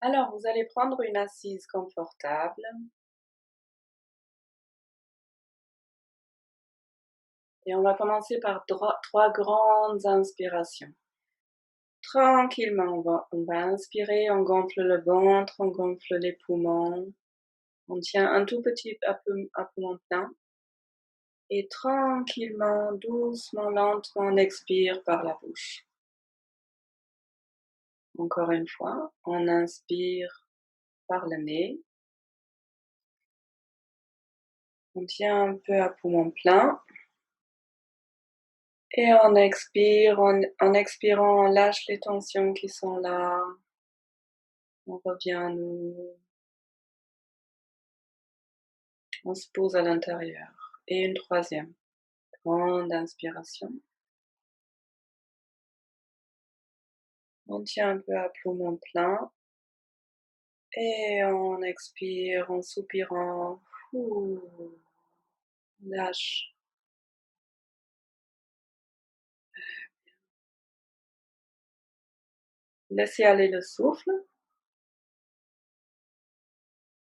Alors, vous allez prendre une assise confortable et on va commencer par trois grandes inspirations. Tranquillement, on va inspirer, on gonfle le ventre, on gonfle les poumons, on tient un tout petit peu à poumon plein et tranquillement, doucement, lentement, on expire par la bouche. Encore une fois, on inspire par le nez, on tient un peu à poumon plein. Et on expire, en expirant, on lâche les tensions qui sont là. On revient à nous. On se pose à l'intérieur. Et une troisième grande inspiration. On tient un peu à poumon plein. Et on expire en soupirant. Ouh, on lâche. Laissez aller le souffle.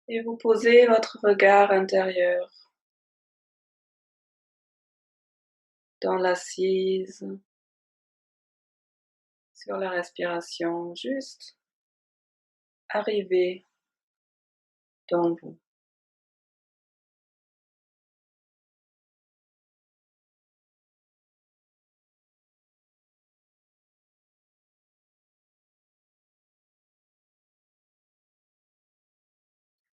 Et vous posez votre regard intérieur dans l'assise, sur la respiration, juste arriver dans vous.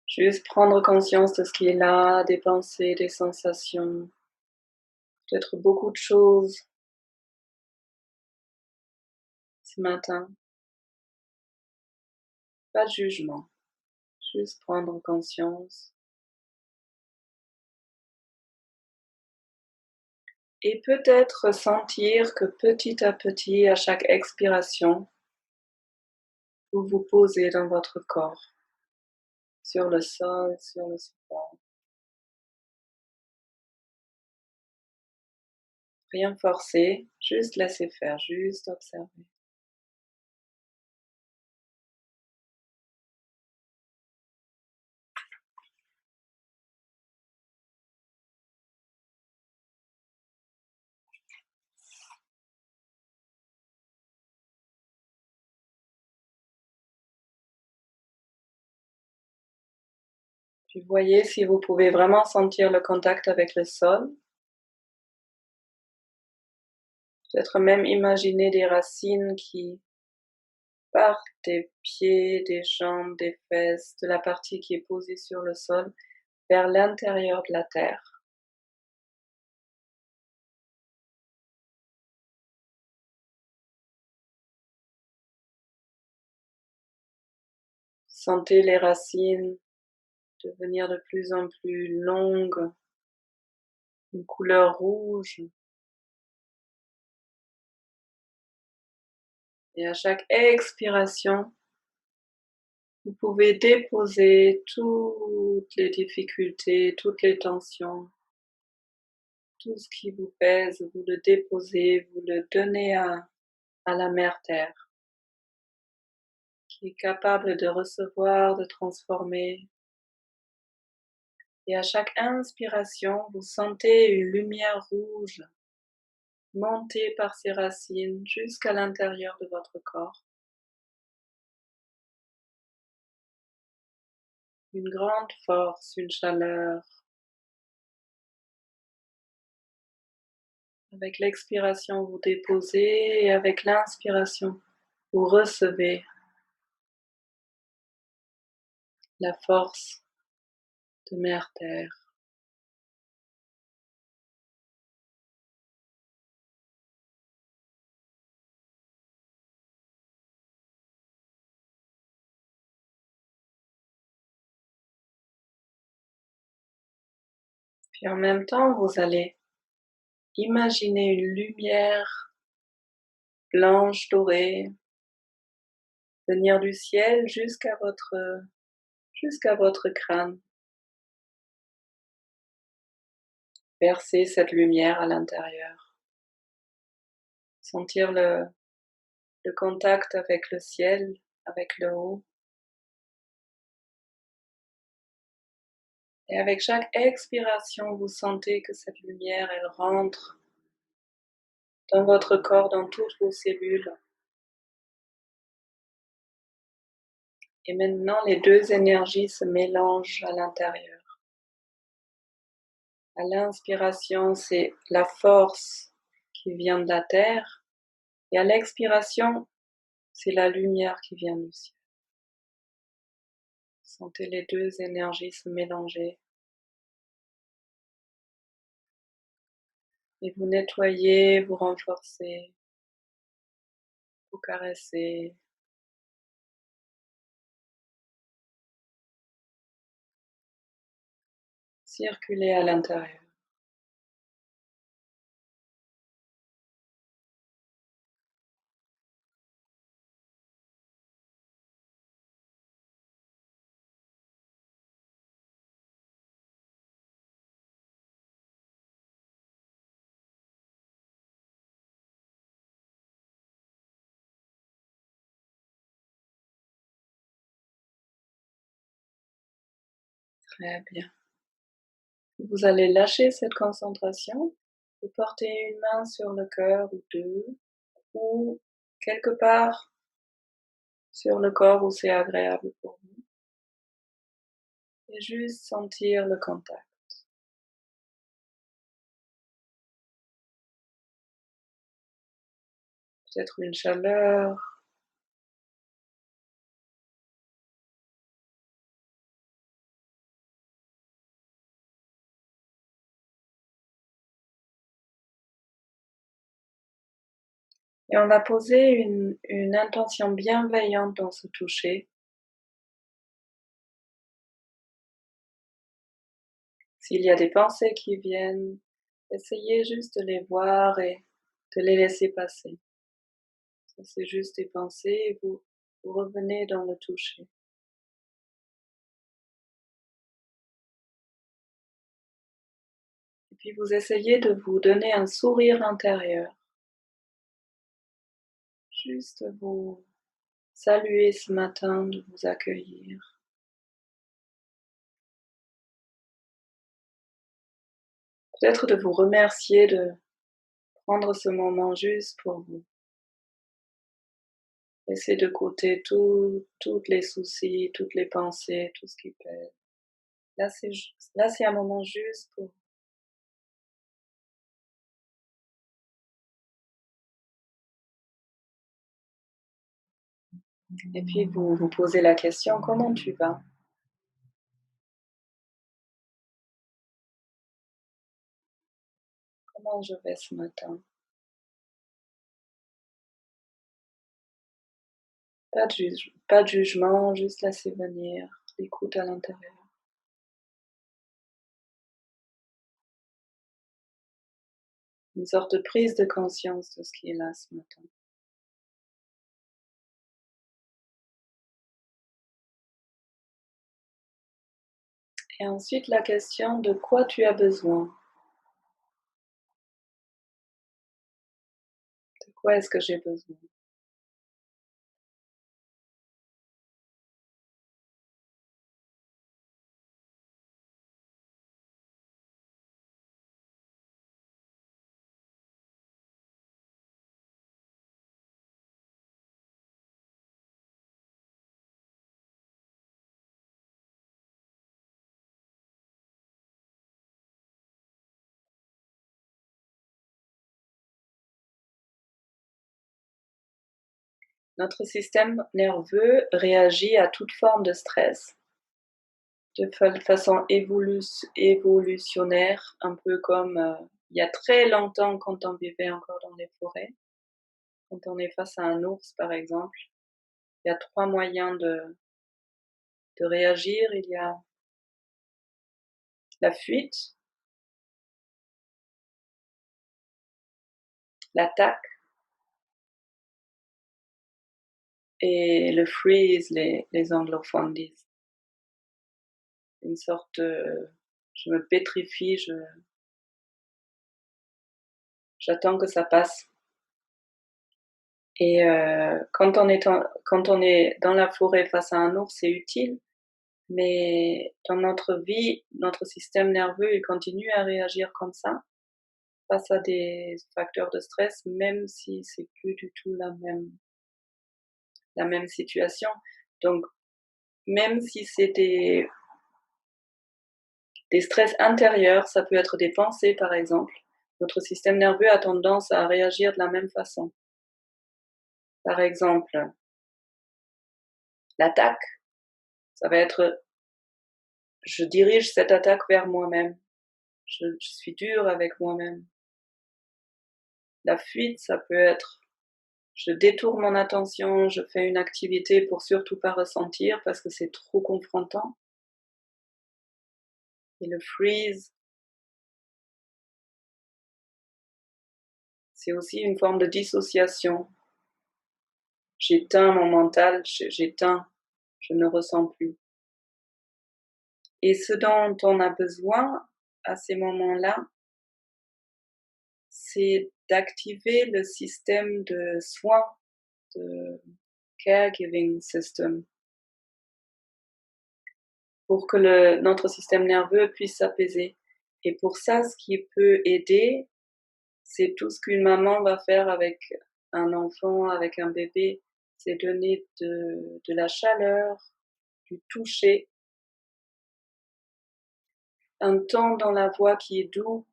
Juste prendre conscience de ce qui est là, des pensées, des sensations, peut-être beaucoup de choses ce matin. Pas de jugement, juste prendre conscience. Et peut-être sentir que petit à petit, à chaque expiration, vous vous posez dans votre corps, sur le sol, sur le support. Rien forcer, juste laisser faire, juste observer. Puis voyez si vous pouvez vraiment sentir le contact avec le sol. Peut-être même imaginer des racines qui partent des pieds, des jambes, des fesses, de la partie qui est posée sur le sol, vers l'intérieur de la terre. Sentez les racines devenir de plus en plus longues, une couleur rouge. Et à chaque expiration, vous pouvez déposer toutes les difficultés, toutes les tensions, tout ce qui vous pèse, vous le déposez, vous le donnez à la mère terre, qui est capable de recevoir, de transformer. Et à chaque inspiration, vous sentez une lumière rouge monter par ses racines jusqu'à l'intérieur de votre corps. Une grande force, une chaleur. Avec l'expiration, vous déposez et avec l'inspiration, vous recevez la force de Mère Terre. Puis en même temps, vous allez imaginer une lumière blanche dorée venir du ciel jusqu'à votre crâne. Verser cette lumière à l'intérieur. Sentir le contact avec le ciel, avec le haut. Et avec chaque expiration, vous sentez que cette lumière, elle rentre dans votre corps, dans toutes vos cellules. Et maintenant, les deux énergies se mélangent à l'intérieur. À l'inspiration, c'est la force qui vient de la terre. Et à l'expiration, c'est la lumière qui vient du ciel. Sentez les deux énergies se mélanger. Et vous nettoyez, vous renforcez, vous caressez. Circulez à l'intérieur. Très bien. Vous allez lâcher cette concentration et porter une main sur le cœur ou deux, ou quelque part sur le corps où c'est agréable pour vous. Et juste sentir le contact. Peut-être une chaleur. Et on va poser une intention bienveillante dans ce toucher. S'il y a des pensées qui viennent, essayez juste de les voir et de les laisser passer. Ça, c'est juste des pensées et vous revenez dans le toucher. Et puis vous essayez de vous donner un sourire intérieur. Juste vous saluer ce matin, de vous accueillir. Peut-être de vous remercier de prendre ce moment juste pour vous. Laissez de côté toutes les soucis, toutes les pensées, tout ce qui pèse. Là, c'est un moment juste pour vous. Et puis vous vous posez la question, comment tu vas? Comment je vais ce matin? Pas de jugement, juste laisser venir, l'écoute à l'intérieur. Une sorte de prise de conscience de ce qui est là ce matin. Et ensuite la question de quoi tu as besoin? De quoi est-ce que j'ai besoin? Notre système nerveux réagit à toute forme de stress de façon évolutionnaire, un peu comme il y a très longtemps quand on vivait encore dans les forêts. Quand on est face à un ours, par exemple, il y a trois moyens de réagir. Il y a la fuite, l'attaque et le freeze, les anglophones disent. Une sorte de je me pétrifie, j'attends que ça passe. Et quand on est dans la forêt face à un ours, c'est utile Mais dans notre vie, notre système nerveux, il continue à réagir comme ça, face à des facteurs de stress, même si c'est plus du tout la même situation. Donc, même si c'est des stress intérieurs, ça peut être des pensées par exemple, notre système nerveux a tendance à réagir de la même façon. Par exemple, l'attaque, ça va être: je dirige cette attaque vers moi-même, je suis dur avec moi-même. La fuite, ça peut être: je détourne mon attention, je fais une activité pour surtout pas ressentir parce que c'est trop confrontant. Et le freeze, c'est aussi une forme de dissociation. J'éteins mon mental, j'éteins, je ne ressens plus. Et ce dont on a besoin à ces moments-là, c'est d'activer le système de soins, de caregiving system, pour que notre système nerveux puisse s'apaiser. Et pour ça, ce qui peut aider, c'est tout ce qu'une maman va faire avec un enfant, avec un bébé, c'est donner de la chaleur, du toucher, un ton dans la voix qui est doux,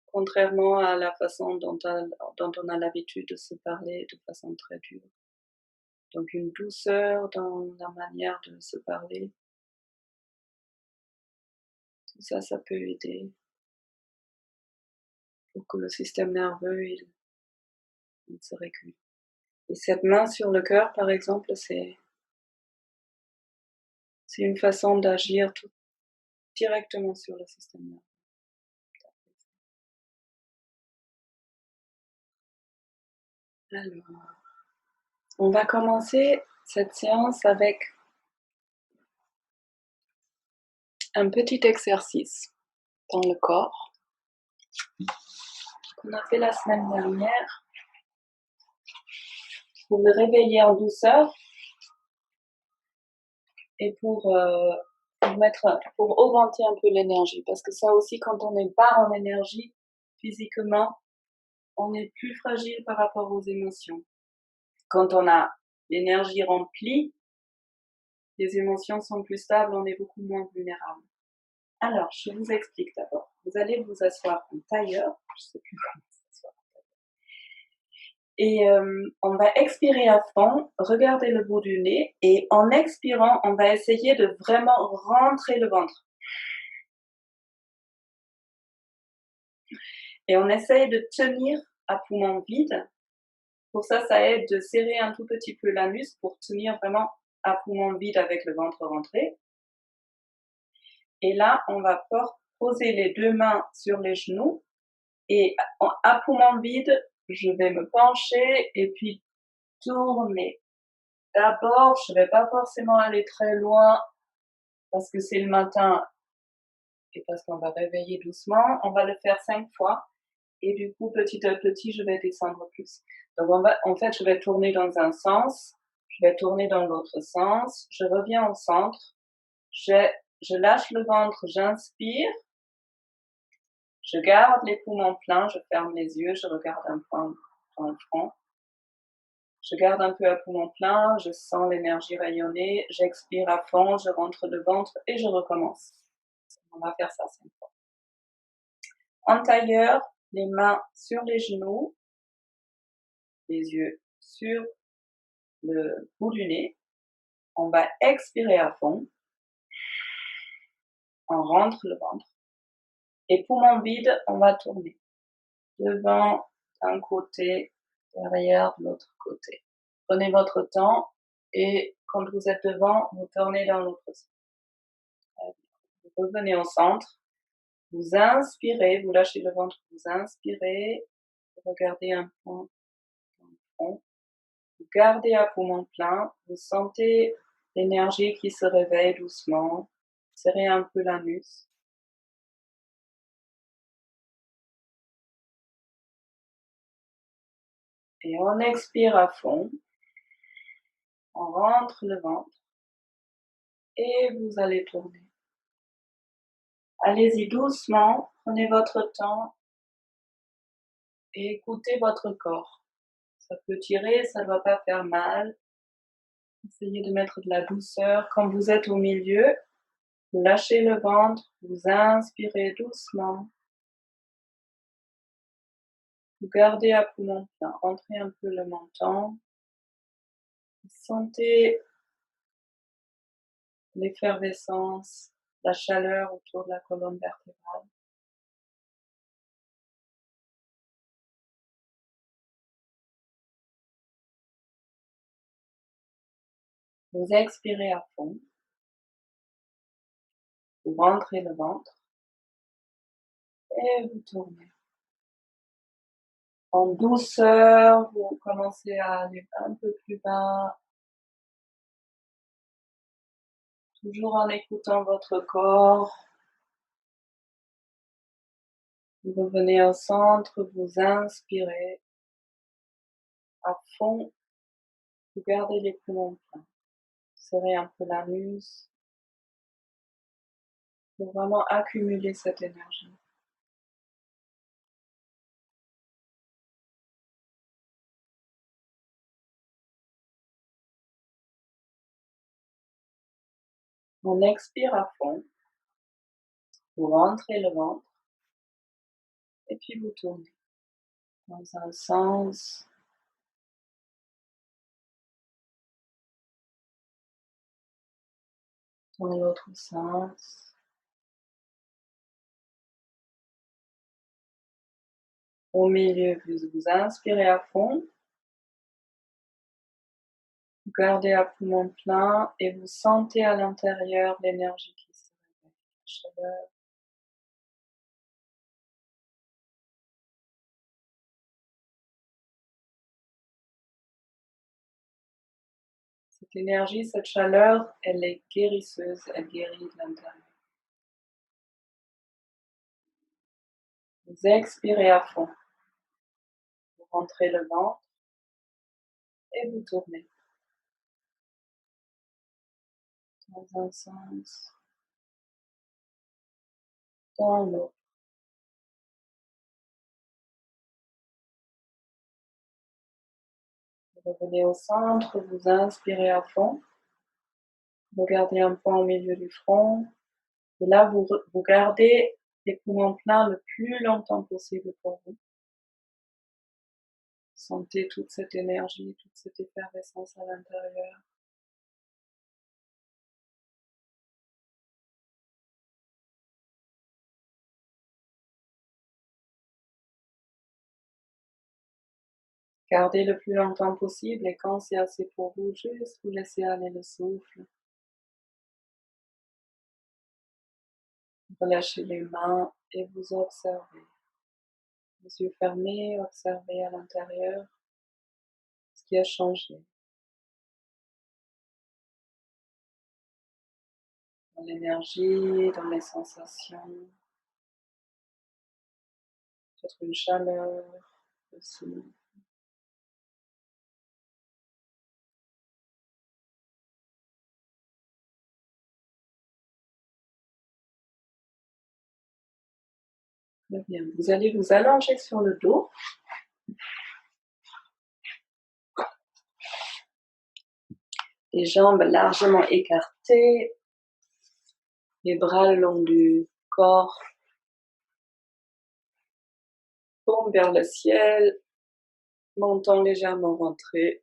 contrairement à la façon dont on a l'habitude de se parler de façon très dure. Donc une douceur dans la manière de se parler, tout ça, ça peut aider pour que le système nerveux, il se régule. Et cette main sur le cœur, par exemple, c'est une façon d'agir directement sur le système nerveux. Alors, on va commencer cette séance avec un petit exercice dans le corps qu'on a fait la semaine dernière pour le réveiller en douceur et pour augmenter un peu l'énergie. Parce que ça aussi, quand on est bas en énergie, physiquement, on est plus fragile par rapport aux émotions. Quand on a l'énergie remplie, les émotions sont plus stables, on est beaucoup moins vulnérable. Alors, je vous explique d'abord. Vous allez vous asseoir en tailleur, je sais plus comment s'asseoir en tailleur. Et on va expirer à fond, regarder le bout du nez, et en expirant, on va essayer de vraiment rentrer le ventre. Et on essaye de tenir à poumon vide. Pour ça, ça aide de serrer un tout petit peu l'anus pour tenir vraiment à poumon vide avec le ventre rentré. Et là, on va poser les deux mains sur les genoux et à poumon vide, je vais me pencher et puis tourner. D'abord, je ne vais pas forcément aller très loin parce que c'est le matin et parce qu'on va réveiller doucement. On va le faire 5 fois et du coup, petit à petit, je vais descendre plus. Donc, en fait, je vais tourner dans un sens, je vais tourner dans l'autre sens, je reviens au centre, je lâche le ventre, j'inspire, je garde les poumons pleins, je ferme les yeux, je regarde un point dans le front. Je garde un peu à poumon plein, je sens l'énergie rayonner, j'expire à fond, je rentre le ventre et je recommence. On va faire ça 5 fois. En tailleur, les mains sur les genoux, les yeux sur le bout du nez. On va expirer à fond. On rentre le ventre. Et poumon vide, on va tourner. Devant d'un côté, derrière de l'autre côté. Prenez votre temps et quand vous êtes devant, vous tournez dans l'autre sens. Vous revenez au centre. Vous inspirez, vous lâchez le ventre, vous inspirez, vous regardez un point dans le front, vous gardez à poumon plein, vous sentez l'énergie qui se réveille doucement, serrez un peu l'anus. Et on expire à fond, on rentre le ventre, et vous allez tourner. Allez-y doucement, prenez votre temps et écoutez votre corps. Ça peut tirer, ça ne va pas faire mal. Essayez de mettre de la douceur. Quand vous êtes au milieu, vous lâchez le ventre, vous inspirez doucement. Vous gardez à poumon plein, rentrez un peu le menton. Sentez l'effervescence, la chaleur autour de la colonne vertébrale. Vous expirez à fond. Vous rentrez le ventre et vous tournez. En douceur, vous commencez à aller un peu plus bas, toujours en écoutant votre corps. Vous revenez au centre, vous inspirez à fond, vous gardez les poumons pleins. Serrez un peu la muse pour vraiment accumuler cette énergie. On expire à fond, vous rentrez le ventre et puis vous tournez dans un sens, dans l'autre sens. Au milieu, vous inspirez à fond, vous gardez à poumon plein et vous sentez à l'intérieur l'énergie qui se réveille, la chaleur. Cette énergie, cette chaleur, elle est guérisseuse, elle guérit de l'intérieur. Vous expirez à fond, vous rentrez le ventre et vous tournez dans un sens, dans l'autre. Vous revenez au centre, vous inspirez à fond, regardez un point au milieu du front, et là vous gardez les poumons pleins le plus longtemps possible pour vous. Sentez toute cette énergie, toute cette effervescence à l'intérieur. Gardez le plus longtemps possible et quand c'est assez pour vous, juste vous laissez aller le souffle. Relâchez les mains et vous observez. Les yeux fermés, observez à l'intérieur ce qui a changé. Dans l'énergie, dans les sensations, peut-être une chaleur aussi. Très bien. Vous allez vous allonger sur le dos. Les jambes largement écartées, les bras le long du corps, paume vers le ciel, menton légèrement rentré.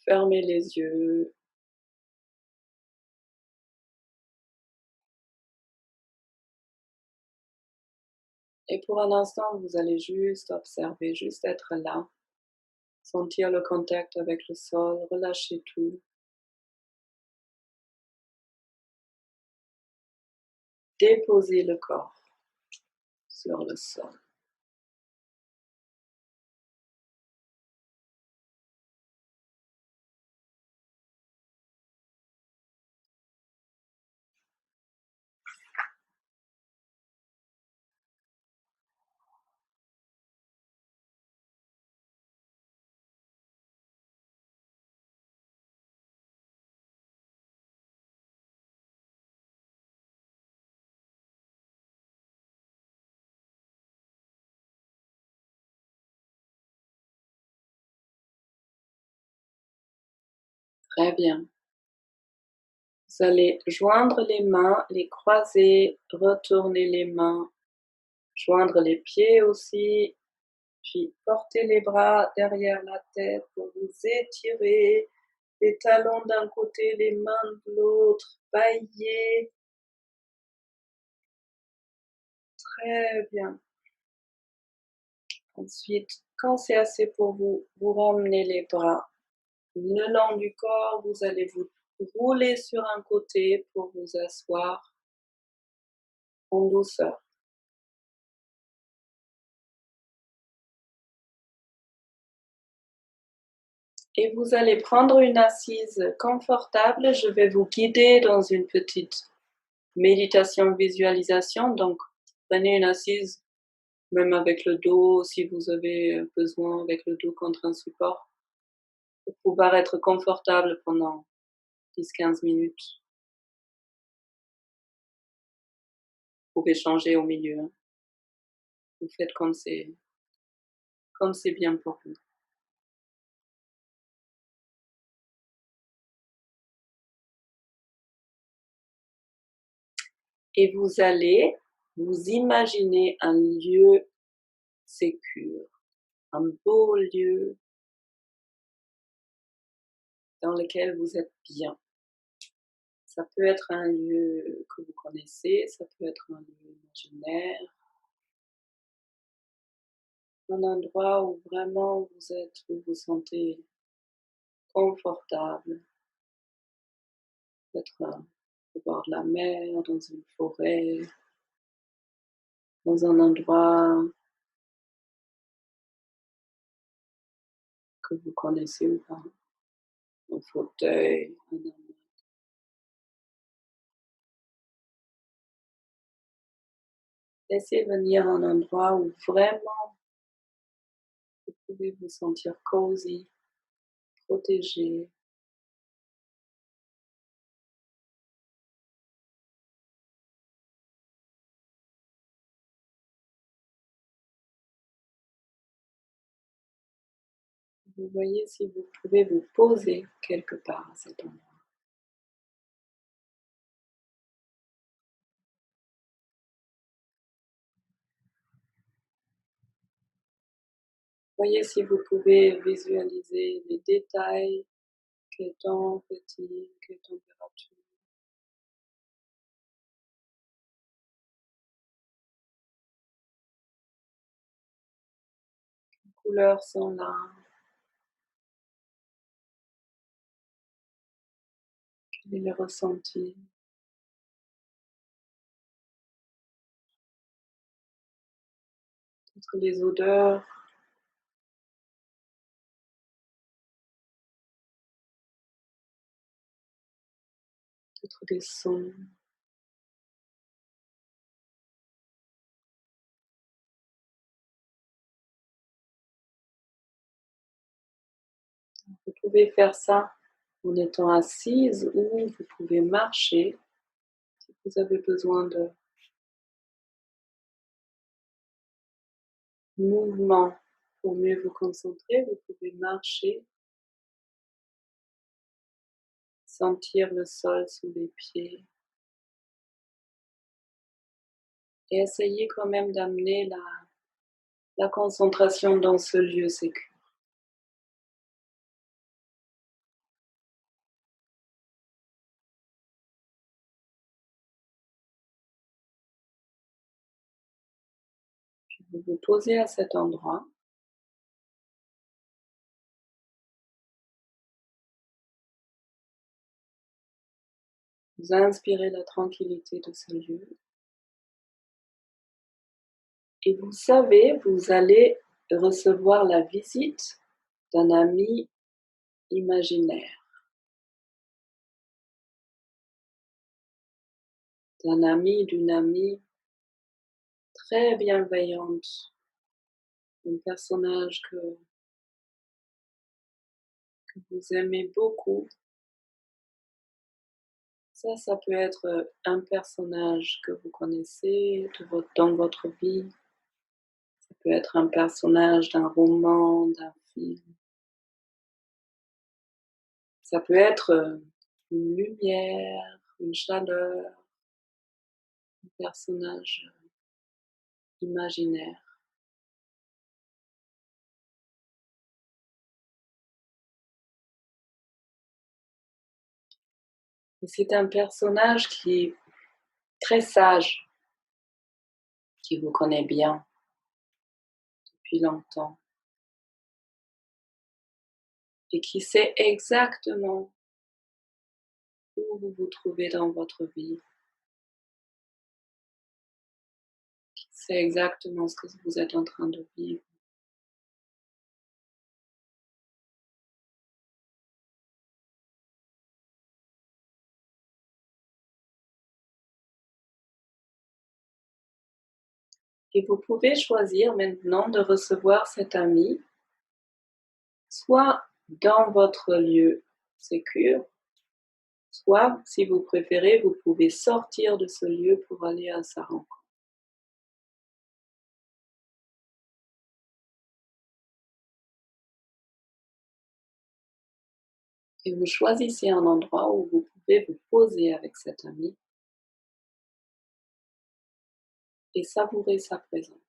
Fermez les yeux. Et pour un instant, vous allez juste observer, juste être là. Sentir le contact avec le sol, relâchez tout. Déposez le corps sur le sol. Très bien. Vous allez joindre les mains, les croiser, retourner les mains, joindre les pieds aussi, puis porter les bras derrière la tête pour vous étirer, les talons d'un côté, les mains de l'autre, bailler. Très bien. Ensuite, quand c'est assez pour vous, vous ramenez les bras le long du corps, vous allez vous rouler sur un côté pour vous asseoir en douceur. Et vous allez prendre une assise confortable. Je vais vous guider dans une petite méditation visualisation. Donc, prenez une assise, même avec le dos, si vous avez besoin, avec le dos contre un support, pour pouvoir être confortable pendant 10-15 minutes. Vous pouvez changer au milieu, hein. Vous faites comme c'est bien pour vous. Et vous allez vous imaginer un lieu sécure, un beau lieu dans lequel vous êtes bien. Ça peut être un lieu que vous connaissez, ça peut être un lieu imaginaire, un endroit où vraiment vous êtes, vous vous sentez confortable, peut-être au bord de la mer, dans une forêt, dans un endroit que vous connaissez ou pas, un fauteuil, un endroit. Laissez venir un endroit où vraiment vous pouvez vous sentir cosy, protégé. Vous voyez si vous pouvez vous poser quelque part à cet endroit. Voyez si vous pouvez visualiser les détails, quel temps fait-il, quelle température, les couleurs sont là, quel est le ressenti, peut-être les odeurs, peut-être des sons. Vous pouvez faire ça en étant assise ou vous pouvez marcher si vous avez besoin de mouvement pour mieux vous concentrer. Vous pouvez marcher, sentir le sol sous les pieds et essayer quand même d'amener la concentration dans ce lieu sécure. Vous vous posez à cet endroit, vous inspirez la tranquillité de ce lieu et vous savez, vous allez recevoir la visite d'un ami imaginaire, d'un ami, d'une amie très bienveillante, un personnage que vous aimez beaucoup. Ça peut être un personnage que vous connaissez dans votre vie. Ça peut être un personnage d'un roman, d'un film. Ça peut être une lumière, une chaleur, un personnage imaginaire. Et c'est un personnage qui est très sage, qui vous connaît bien depuis longtemps et qui sait exactement où vous vous trouvez dans votre vie, qui sait exactement ce que vous êtes en train de vivre. Et vous pouvez choisir maintenant de recevoir cet ami, soit dans votre lieu sécure, soit, si vous préférez, vous pouvez sortir de ce lieu pour aller à sa rencontre. Et vous choisissez un endroit où vous pouvez vous poser avec cet ami et savourer sa présence.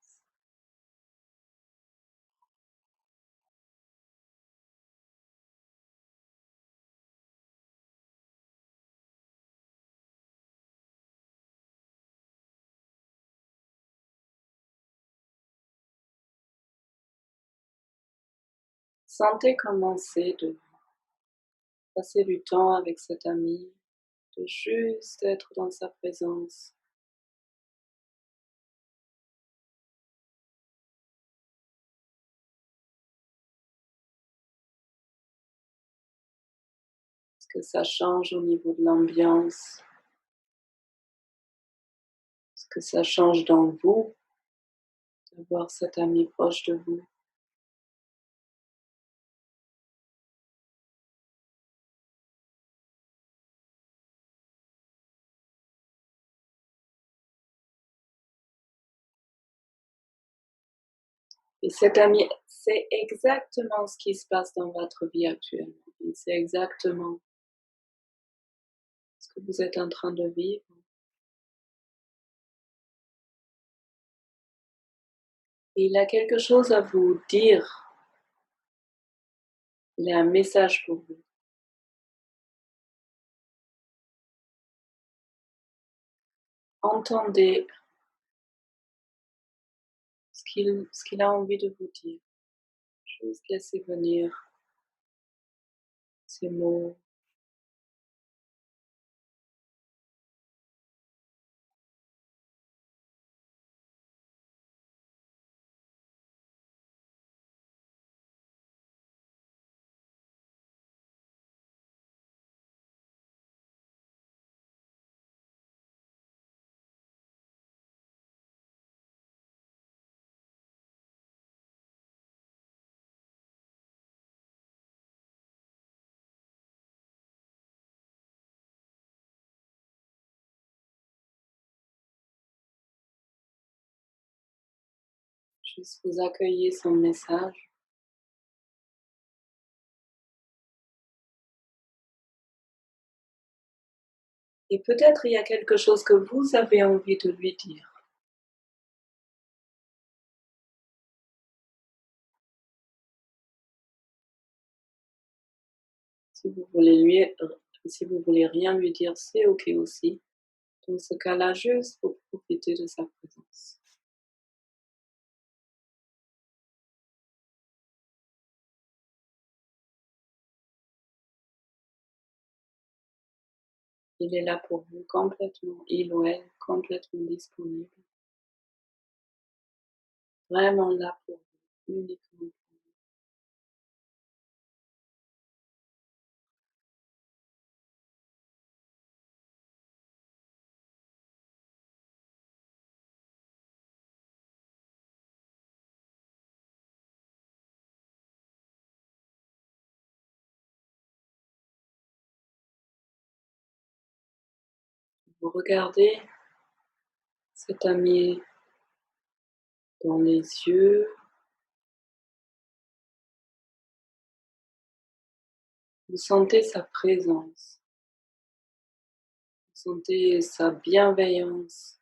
Sentez commencer de passer du temps avec cet ami, de juste être dans sa présence. Ce que ça change au niveau de l'ambiance, ce que ça change dans vous, d'avoir cet ami proche de vous. Et cet ami sait exactement ce qui se passe dans votre vie actuellement. Il sait exactement ce que vous êtes en train de vivre. Et il a quelque chose à vous dire. Il a un message pour vous. Entendez ce qu'il a envie de vous dire. Juste laissez venir ces mots. Juste vous accueillez son message. Et peut-être il y a quelque chose que vous avez envie de lui dire. Si vous voulez si vous voulez rien lui dire, c'est ok aussi. Dans ce cas-là, juste pour profiter de sa présence. Il est là pour vous complètement, il ou elle complètement disponible. Vraiment là pour vous, uniquement. Vous regardez cet ami dans les yeux Vous sentez sa présence, vous sentez sa bienveillance,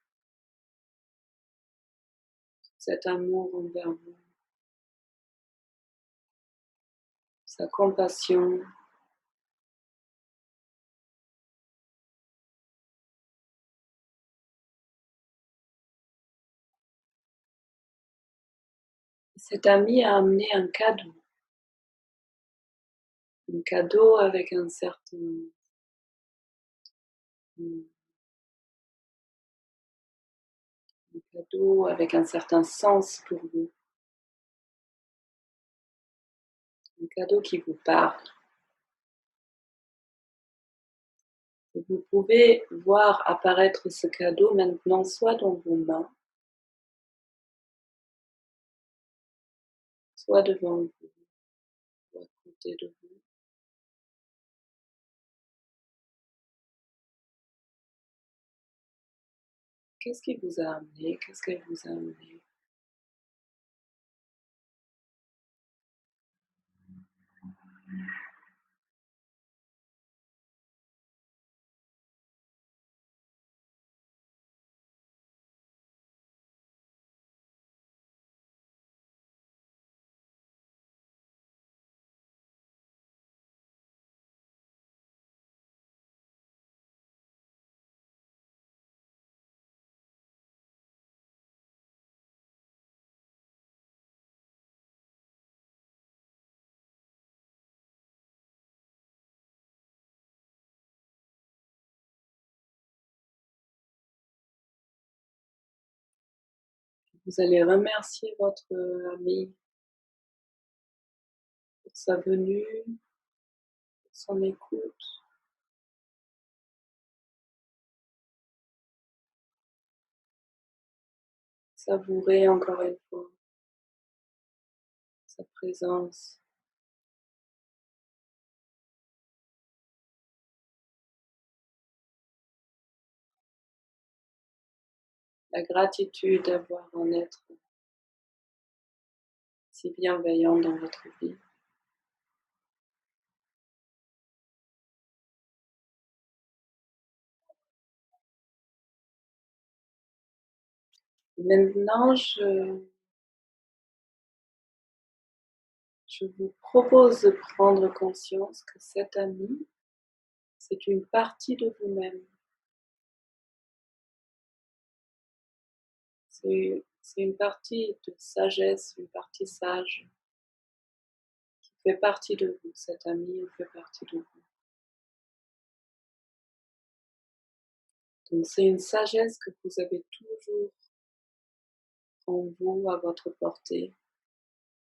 cet amour envers vous, sa compassion. Cet ami a amené un cadeau avec un certain, un cadeau avec un certain sens pour vous, un cadeau qui vous parle. Vous pouvez voir apparaître ce cadeau maintenant soit dans vos mains, soit devant vous, ou à côté de vous. Qu'est-ce qui vous a amené? Qu'est-ce qu'elle vous a amené? Vous allez remercier votre ami pour sa venue, pour son écoute. Savourez encore une fois sa présence. La gratitude d'avoir un être si bienveillant dans votre vie. Maintenant, je vous propose de prendre conscience que cet ami, c'est une partie de vous-même. C'est une partie de sagesse, une partie sage qui fait partie de vous. Cet ami fait partie de vous. Donc c'est une sagesse que vous avez toujours en vous, à votre portée,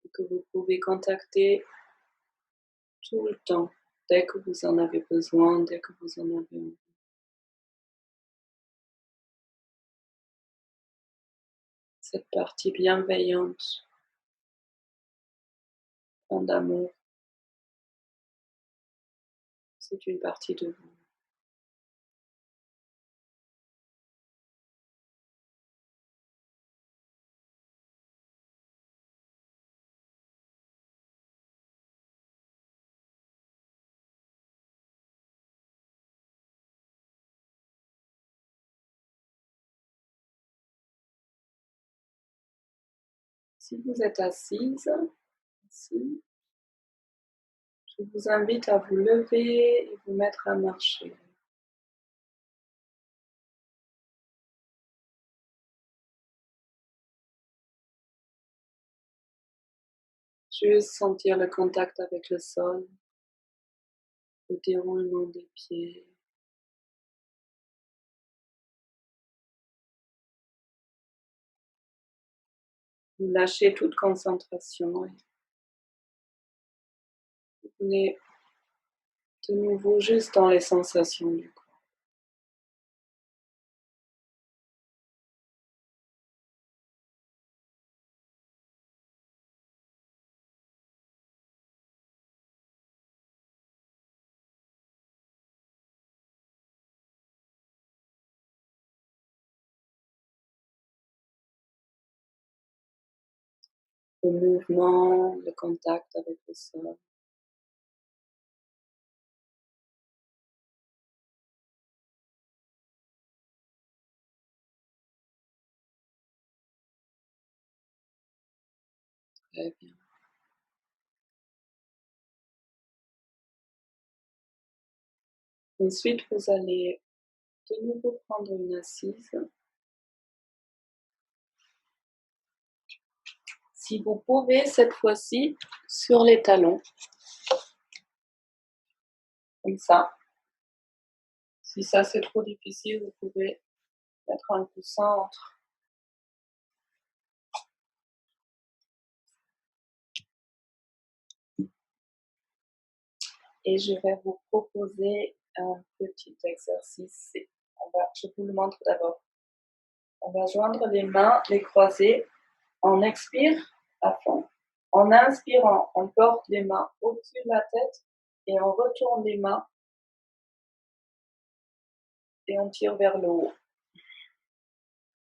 et que vous pouvez contacter tout le temps, dès que vous en avez besoin, dès que vous en avez envie. Cette partie bienveillante, pleine d'amour, c'est une partie de vous. Si vous êtes assise, assis, je vous invite à vous lever et vous mettre à marcher. Juste sentir le contact avec le sol, le déroulement des pieds. Vous lâchez toute concentration et vous venez de nouveau juste dans les sensations du corps. Le mouvement, le contact avec le sol. Très bien. Ensuite, vous allez de nouveau prendre une assise. Si vous pouvez, cette fois-ci, sur les talons, comme ça. Si ça c'est trop difficile, vous pouvez mettre un coussin entre. Et je vais vous proposer un petit exercice. Je vous le montre d'abord. On va joindre les mains, les croiser. On expire à fond. En inspirant, on porte les mains au-dessus de la tête et on retourne les mains et on tire vers le haut.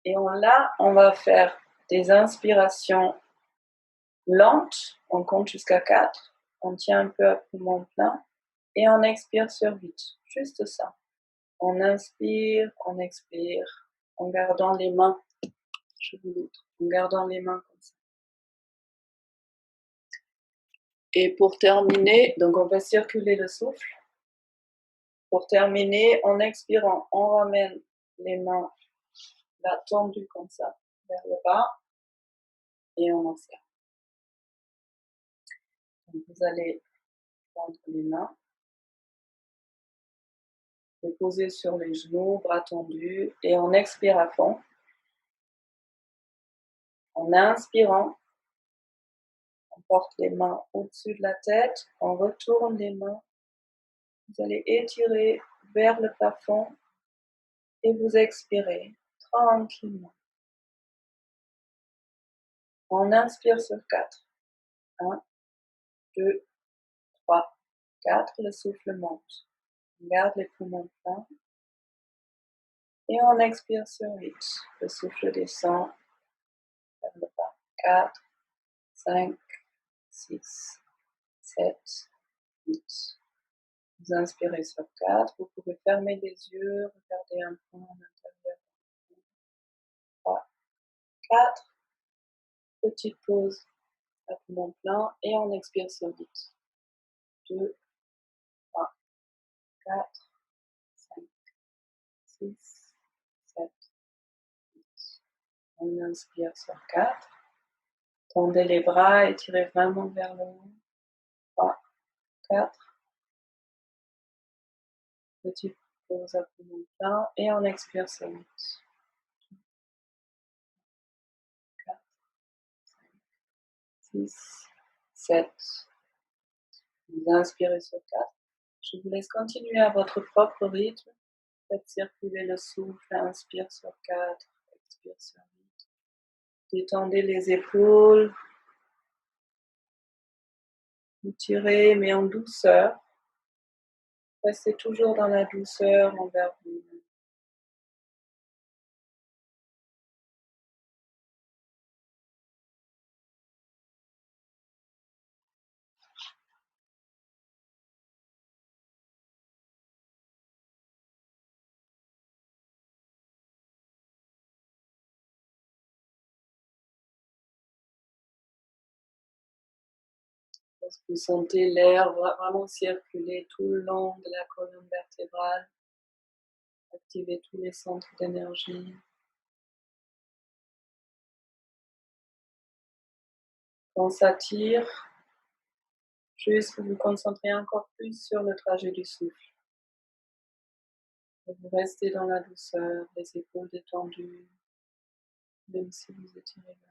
Et là, on va faire des inspirations lentes. On compte jusqu'à 4. On tient un peu à poumon plein et on expire sur 8. Juste ça. On inspire, on expire, en gardant les mains. Je vous montre. En gardant les mains comme ça. Et pour terminer, donc on va circuler le souffle. Pour terminer, en expirant, on ramène les mains là tendues comme ça vers le bas et on en serre. Donc vous allez prendre les mains, les poser sur les genoux, bras tendus et on expire à fond. En inspirant, on porte les mains au-dessus de la tête, on retourne les mains. Vous allez étirer vers le plafond et vous expirez tranquillement. On inspire sur 4. 1, 2, 3, 4. Le souffle monte. On garde les poumons pleins. Et on expire sur 8. Le souffle descend vers le bas. 4, 5, 6, 7, 8. Vous inspirez sur 4. Vous pouvez fermer les yeux, regarder un point à l'intérieur. 3, 4. Petite pause à poumon plein et on expire sur 8. 2, 3, 4, 5, 6, 7, 8. On inspire sur 4. Tendez les bras, étirez vraiment vers le haut. 3, 4. Petite pause à poumon plein et on expire sur 8. 4, 5, 6, 7. Vous inspirez sur 4. Je vous laisse continuer à votre propre rythme. Faites circuler le souffle, inspire sur 4, expire sur 8. Détendez les épaules. Vous tirez, mais en douceur. Restez toujours dans la douceur envers vous. Vous sentez l'air vraiment circuler tout le long de la colonne vertébrale. Activez tous les centres d'énergie. Quand ça tire, juste vous vous concentrez encore plus sur le trajet du souffle. Et vous restez dans la douceur, les épaules détendues, même si vous étirez vers le haut.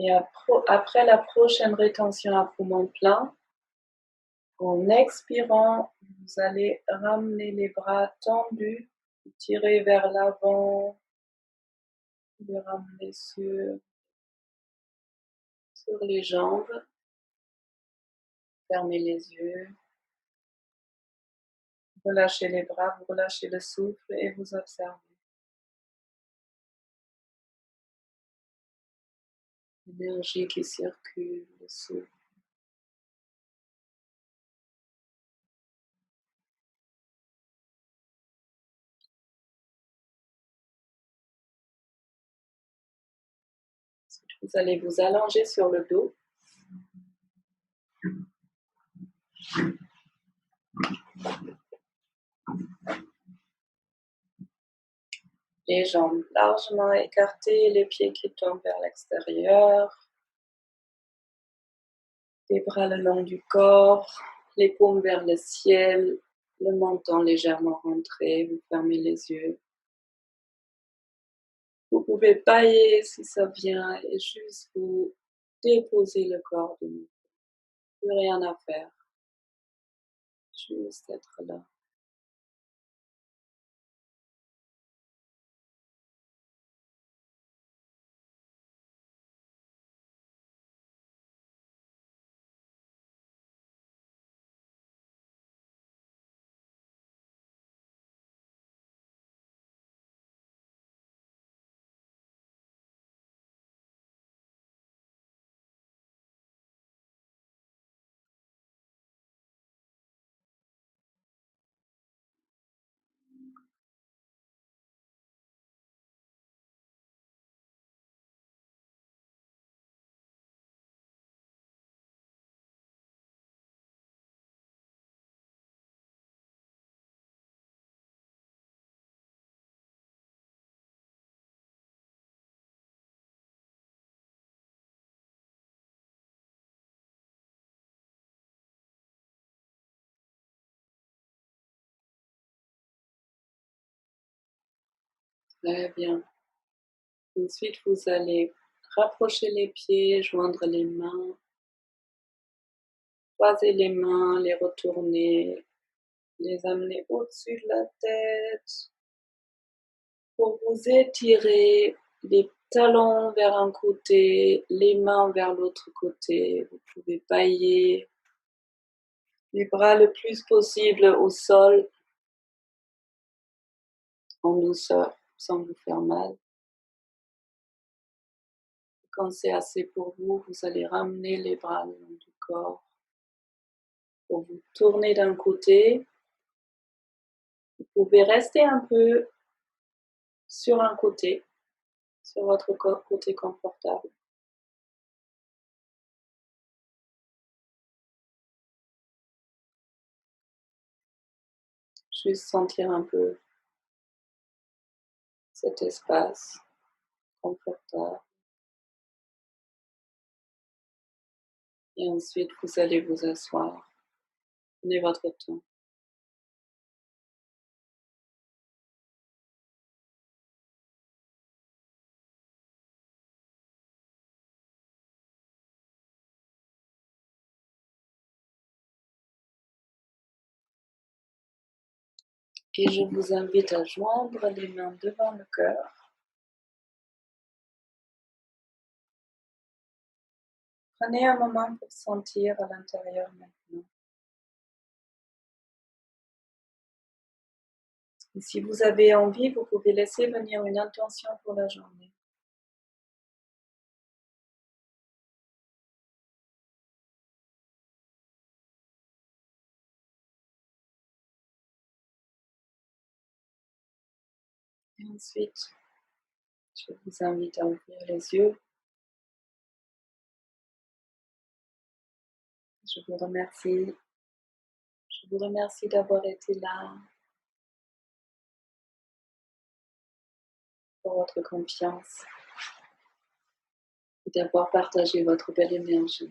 Et après la prochaine rétention à poumon plein, en expirant, vous allez ramener les bras tendus, tirer vers l'avant, les ramener sur les jambes. Fermez les yeux. Relâchez les bras, vous relâchez le souffle et vous observez. L'énergie qui circule, le souffle. Vous allez vous allonger sur le dos. Les jambes largement écartées, les pieds qui tombent vers l'extérieur. Les bras le long du corps, les paumes vers le ciel, le menton légèrement rentré, vous fermez les yeux. Vous pouvez bailler si ça vient et juste vous déposer le corps de nouveau. Plus rien à faire. Juste être là. Très bien. Ensuite, vous allez rapprocher les pieds, joindre les mains, croiser les mains, les retourner, les amener au-dessus de la tête pour vous étirer les talons vers un côté, les mains vers l'autre côté. Vous pouvez bailler les bras le plus possible au sol, en douceur, sans vous faire mal. Quand c'est assez pour vous, vous allez ramener les bras le long du corps pour vous tourner d'un côté. Vous pouvez rester un peu sur un côté, sur votre côté confortable. Juste sentir un peu cet espace confortable. Et ensuite, vous allez vous asseoir. Prenez votre temps. Et je vous invite à joindre les mains devant le cœur. Prenez un moment pour sentir à l'intérieur maintenant. Et si vous avez envie, vous pouvez laisser venir une intention pour la journée. Et ensuite, je vous invite à ouvrir les yeux. Je vous remercie. Je vous remercie d'avoir été là, pour votre confiance et d'avoir partagé votre belle énergie.